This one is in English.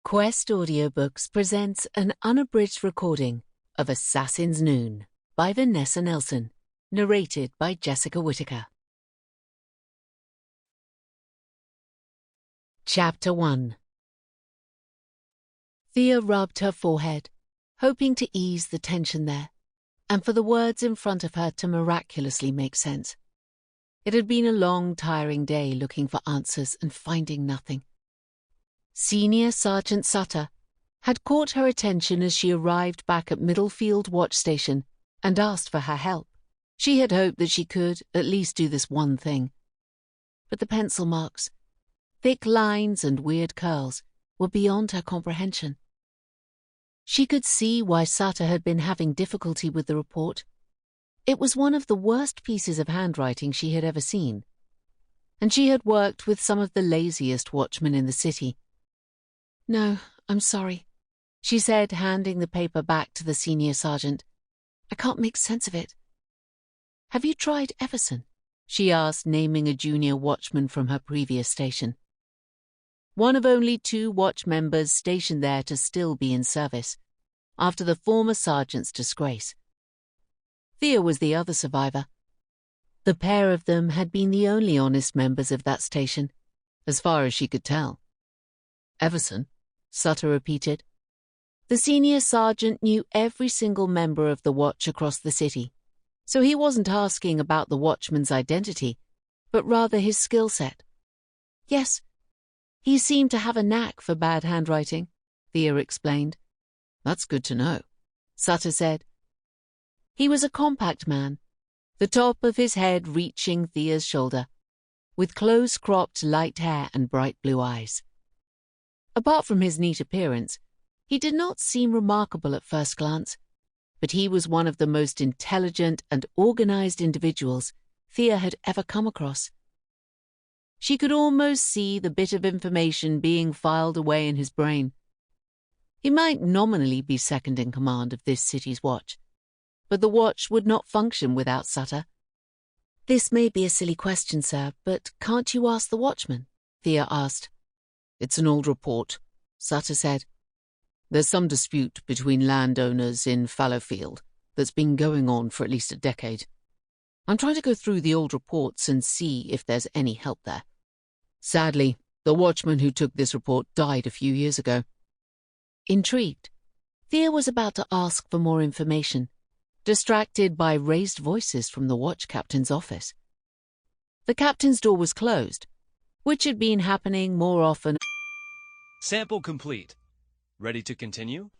Quest Audiobooks presents an unabridged recording of Assassin's Noon by Vanessa Nelson, narrated by Jessica Whittaker. Chapter 1. Thea rubbed her forehead, hoping to ease the tension there, and for the words in front of her to miraculously make sense. It had been a long, tiring day looking for answers and finding nothing. Senior Sergeant Sutter had caught her attention as she arrived back at Middlefield Watch Station and asked for her help. She had hoped that she could at least do this one thing. But the pencil marks, thick lines and weird curls, were beyond her comprehension. She could see why Sutter had been having difficulty with the report. It was one of the worst pieces of handwriting she had ever seen, and she had worked with some of the laziest watchmen in the city. "No, I'm sorry," she said, handing the paper back to the senior sergeant. "I can't make sense of it." "Have you tried Everson?" she asked, naming a junior watchman from her previous station. One of only 2 watch members stationed there to still be in service, after the former sergeant's disgrace. Thea was the other survivor. The pair of them had been the only honest members of that station, as far as she could tell. "Everson?" Sutter repeated. The senior sergeant knew every single member of the watch across the city, so he wasn't asking about the watchman's identity, but rather his skill set. "Yes, he seemed to have a knack for bad handwriting," Thea explained. "That's good to know," Sutter said. He was a compact man, the top of his head reaching Thea's shoulder, with close-cropped light hair and bright blue eyes. Apart from his neat appearance, he did not seem remarkable at first glance, but he was one of the most intelligent and organized individuals Thea had ever come across. She could almost see the bit of information being filed away in his brain. He might nominally be second in command of this city's watch, but the watch would not function without Sutter. "This may be a silly question, sir, but can't you ask the watchman?" Thea asked. "It's an old report," Sutter said. "There's some dispute between landowners in Fallowfield that's been going on for at least a decade. I'm trying to go through the old reports and see if there's any help there. Sadly, the watchman who took this report died a few years ago." Intrigued, Thea was about to ask for more information, distracted by raised voices from the watch captain's office. The captain's door was closed, which had been happening more often. Sample complete. Ready to continue?